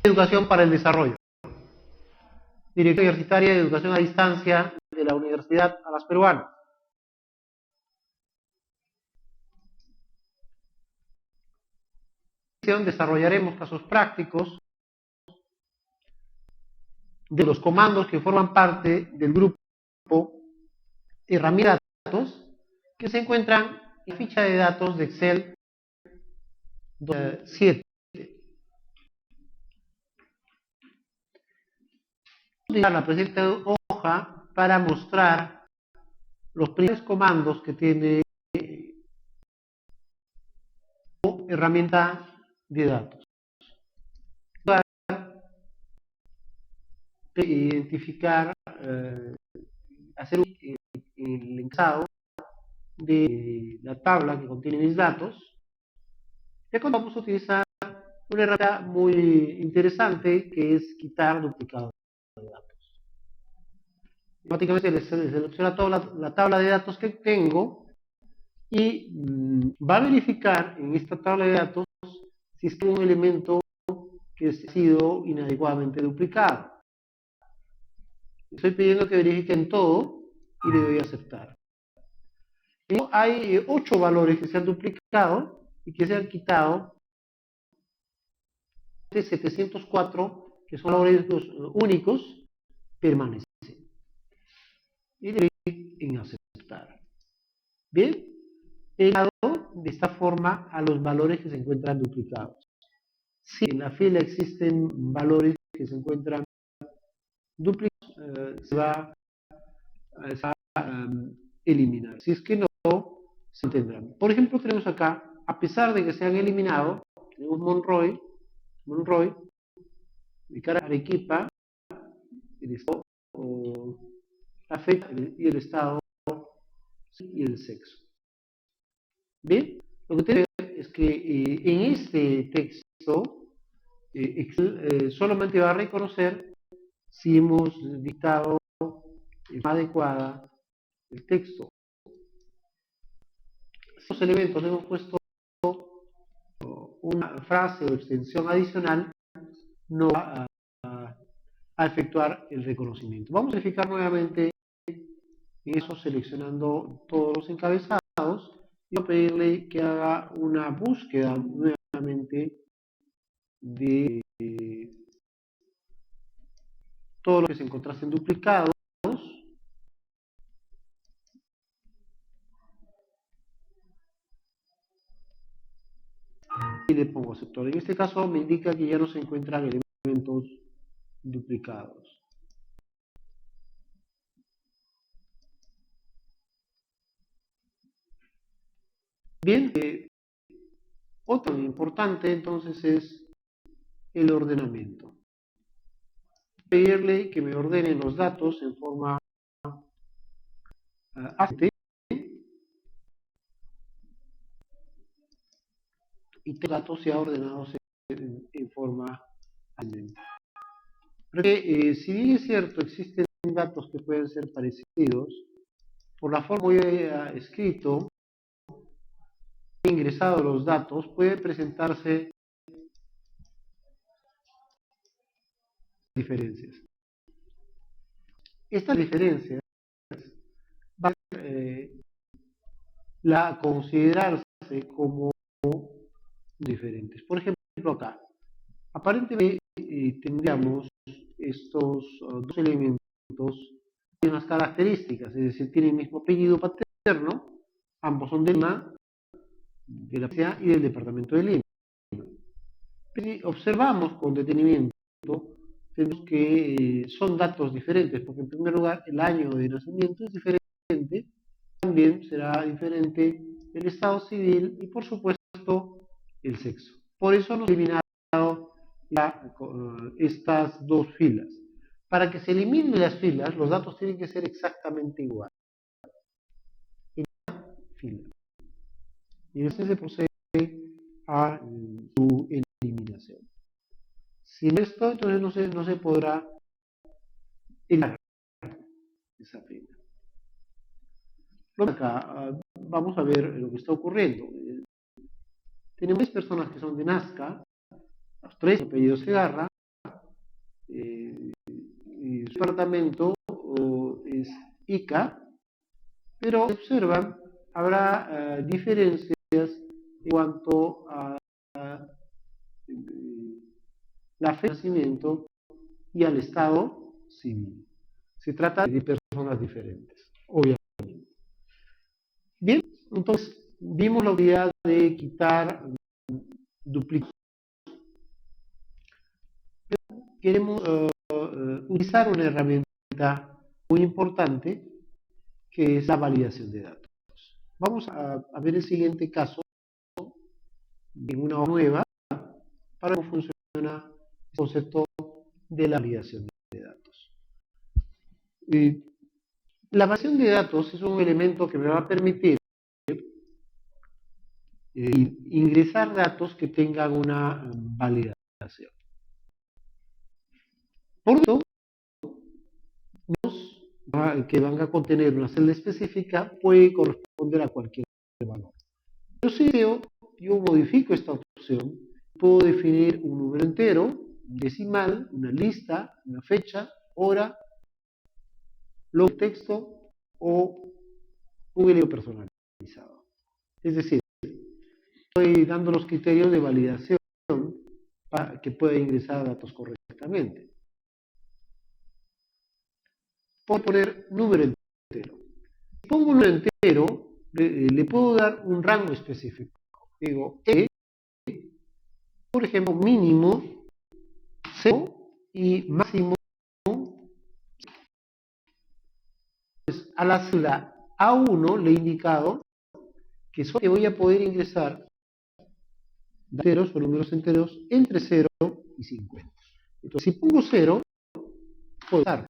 Educación para el Desarrollo. Dirección Universitaria de Educación a Distancia de la Universidad Alas Peruanas. Desarrollaremos casos prácticos de los comandos que forman parte del grupo herramientas de datos que se encuentran en la ficha de datos de Excel 7. Utilizar la presente hoja para mostrar los primeros comandos que tiene herramienta de datos. Identificar, hacer el encabezado de la tabla que contiene mis datos. Ya vamos a utilizar una herramienta muy interesante que es quitar duplicados de datos. Automáticamente le selecciona toda la tabla de datos que tengo y va a verificar en esta tabla de datos si es un elemento que ha sido inadecuadamente duplicado. Estoy pidiendo que verifiquen todo y le doy a aceptar. Hay 8 valores que se han duplicado y que se han quitado. 704, que son valores únicos, permanecen. Y le doy en aceptar. Bien, he dado de esta forma a los valores que se encuentran duplicados. Si en la fila existen valores que se encuentran duplicados, se va a eliminar. Si es que no, se tendrán. Por ejemplo, tenemos acá, a pesar de que se han eliminado, tenemos Monroy, ubicar Arequipa, el estado, la fecha y el estado y el sexo. Bien, lo que tenemos que ver es que en este texto Excel solamente va a reconocer si hemos dictado de forma adecuada el texto. Estos elementos hemos puesto una frase o extensión adicional, no va a efectuar el reconocimiento. Vamos a verificar nuevamente eso seleccionando todos los encabezados y voy a pedirle que haga una búsqueda nuevamente de todo lo que se encontrasen duplicados y le pongo aceptar. En este caso me indica que ya no se encuentran elementos duplicados. Bien, otro importante entonces es el ordenamiento. Pedirle que me ordene los datos en forma ascendente y los datos ya ordenados en forma ascendente. Porque si bien es cierto, existen datos que pueden ser parecidos, por la forma como he escrito, he ingresado los datos, puede presentarse diferencias. Estas diferencias van a considerarse como diferentes. Por ejemplo, acá, aparentemente tendríamos estos dos elementos tienen unas características, es decir, tienen el mismo apellido paterno, ambos son de Lima, de la Universidad y del Departamento de Lima. Si observamos con detenimiento, tenemos que son datos diferentes, porque en primer lugar el año de nacimiento es diferente, también será diferente el estado civil y por supuesto el sexo. Por eso nos eliminado estas dos filas. Para que se eliminen las filas, los datos tienen que ser exactamente iguales. En una fila. Y así se procede a su eliminación. Sin esto, entonces no se podrá eliminar esa fila. Acá vamos a ver lo que está ocurriendo. Tenemos 3 personas que son de Nazca, los 3 apellidos Segarra, su departamento es Ica, pero observan, habrá diferencias en cuanto a la fecha de nacimiento y al estado civil. Se trata de personas diferentes, obviamente. Bien, entonces vimos la utilidad de quitar duplicados. Queremos utilizar una herramienta muy importante que es la validación de datos. Vamos a ver el siguiente caso en una hoja nueva para cómo funciona el concepto de la validación de datos. La validación de datos es un elemento que me va a permitir ingresar datos que tengan una validación. Por lo tanto, que van a contener una celda específica puede corresponder a cualquier valor. Pero si yo modifico esta opción, puedo definir un número entero, un decimal, una lista, una fecha, hora, log texto o un elemento personalizado. Es decir, estoy dando los criterios de validación para que pueda ingresar datos correctamente. Puedo poner número entero. Si pongo un número entero, le puedo dar un rango específico. Digo, por ejemplo, mínimo 0 y máximo. Pues, a la celda A1 le he indicado que solo voy a poder ingresar enteros o números enteros entre 0 y 50. Entonces, si pongo 0, puedo ingresar.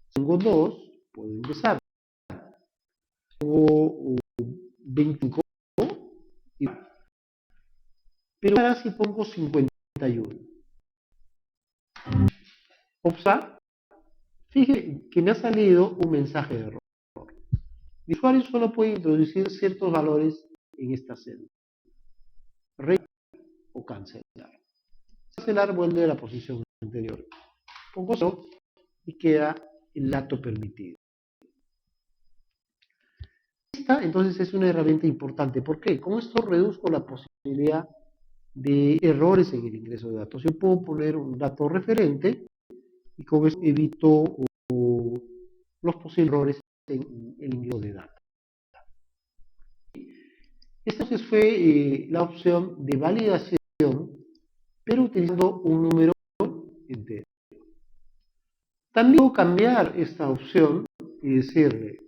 Si pongo 2, puedo ingresar. Pongo 25, pero ahora si pongo 51. Observa, fíjate que me ha salido un mensaje de error. El usuario solo puede introducir ciertos valores en esta celda. O cancelar. Cancelar vuelve a la posición anterior. Pongo eso y queda el dato permitido. Esta entonces es una herramienta importante. ¿Por qué? Con esto reduzco la posibilidad de errores en el ingreso de datos. Yo puedo poner un dato referente y con eso evito los posibles errores en el ingreso de datos. Esta entonces fue la opción de validación, pero utilizando un número entero. También puedo cambiar esta opción y decirle,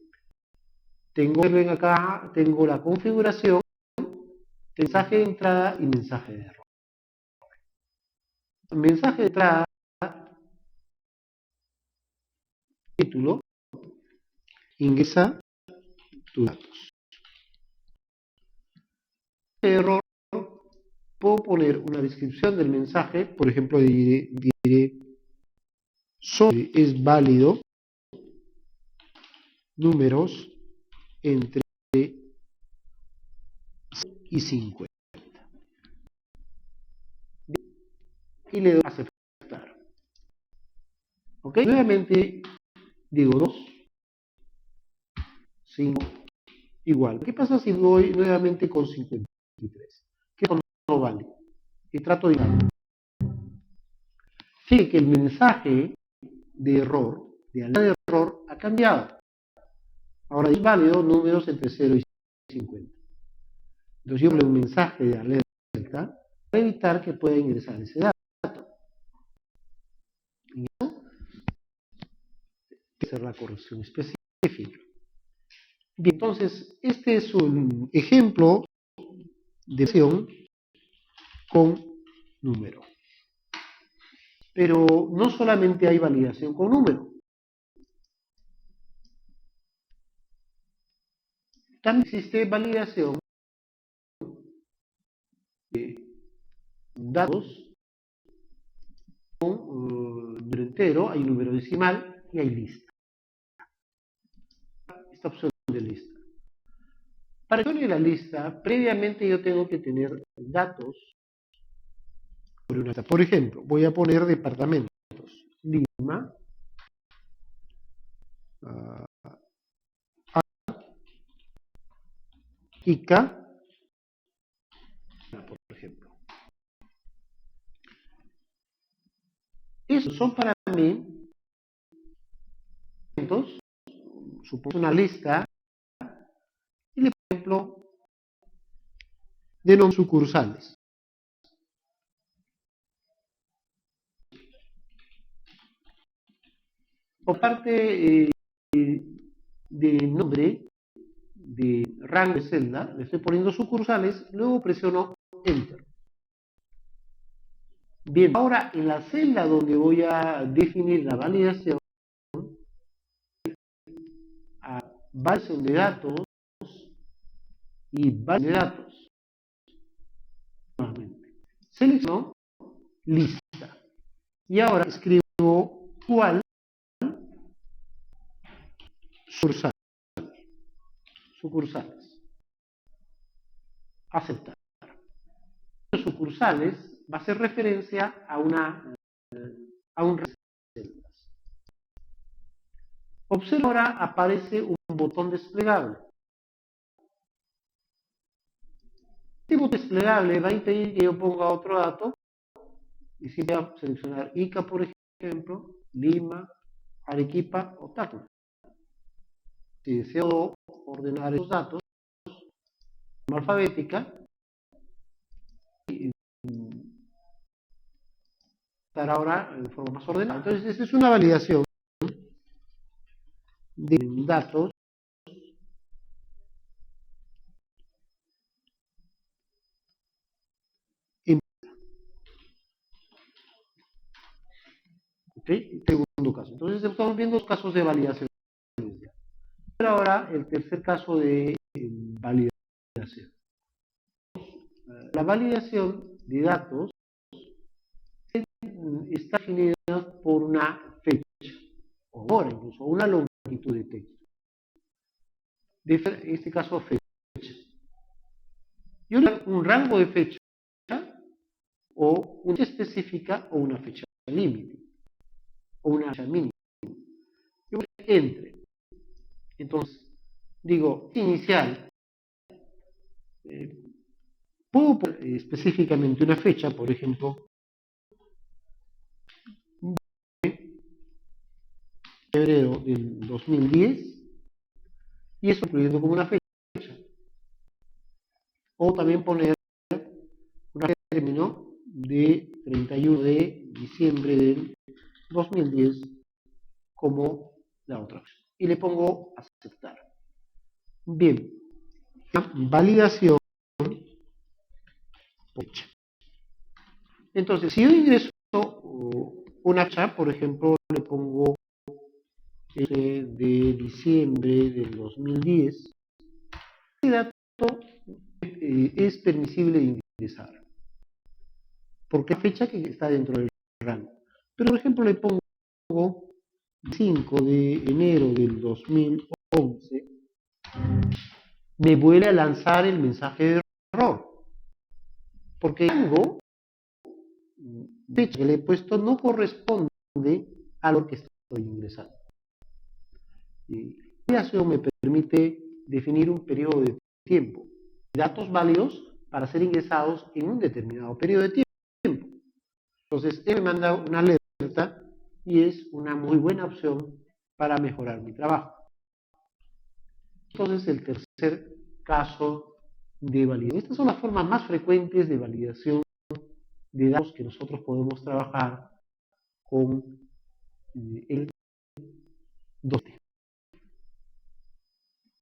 ven acá, tengo la configuración, mensaje de entrada y mensaje de error. Mensaje de entrada, título, ingresa tus datos. De error, puedo poner una descripción del mensaje, por ejemplo, diré solo es válido números entre y 50. Y le doy a aceptar. ¿Ok? Nuevamente digo 2, 5, igual. ¿Qué pasa si voy nuevamente con 53? ¿Qué no vale? Y trato de fíjate que el mensaje de error, de alerta de error, ha cambiado. Ahora es válido números entre 0 y 50. Entonces yo le doy un mensaje de alerta para evitar que pueda ingresar ese dato. Y eso es la corrección específica. Bien, entonces este es un ejemplo de validación con número. Pero no solamente hay validación con número. También existe validación de datos con número entero, hay número decimal y hay lista. Esta opción de lista. Para que la lista, previamente yo tengo que tener datos. Por ejemplo, voy a poner departamentos. Lima, Ica, por ejemplo. Esos son para mí, supongo una lista, y por ejemplo, de nombres sucursales. Por parte de nombre, de rango de celda, le estoy poniendo sucursales, luego presiono Enter. Bien, ahora en la celda donde voy a definir la validación, a validación de datos y validación de datos. Nuevamente. Selecciono lista. Y ahora escribo cuál sucursales. Aceptar. Sucursales va a hacer referencia a un celdas. Observa ahora aparece un botón desplegable. Este botón desplegable va a impedir que yo ponga otro dato y si voy a seleccionar Ica, por ejemplo, Lima, Arequipa o Tacna. Si deseo ordenar esos datos de forma alfabética, estar ahora en forma más ordenada. Entonces, esta es una validación de datos en segundo caso. Entonces, estamos viendo los casos de validación. Pero ahora, el tercer caso de validación. La validación de datos está definida por una fecha, o hora incluso, una longitud de texto. En este caso, fecha. Y un rango de fecha, o una fecha específica, o una fecha límite, o una fecha mínima. Yo entre. Entonces, digo, inicial. Puedo poner específicamente una fecha, por ejemplo, febrero del 2010, y eso incluyendo como una fecha. O también poner un término de 31 de diciembre del 2010 como la otra opción. Y le pongo aceptar. Bien, validación fecha. Entonces, si yo ingreso una fecha, por ejemplo, le pongo de diciembre del 2010, este dato es permisible de ingresar, porque es fecha que está dentro del rango. Pero, por ejemplo, le pongo 5 de enero del 2011, me vuelve a lanzar el mensaje de error, porque el rango fecha que le he puesto no corresponde a lo que estoy ingresando. La validación me permite definir un periodo de tiempo y datos válidos para ser ingresados en un determinado periodo de tiempo. Entonces, él me manda una alerta y es una muy buena opción para mejorar mi trabajo. Entonces, el tercer caso de validación. Estas son las formas más frecuentes de validación de datos que nosotros podemos trabajar con el docente.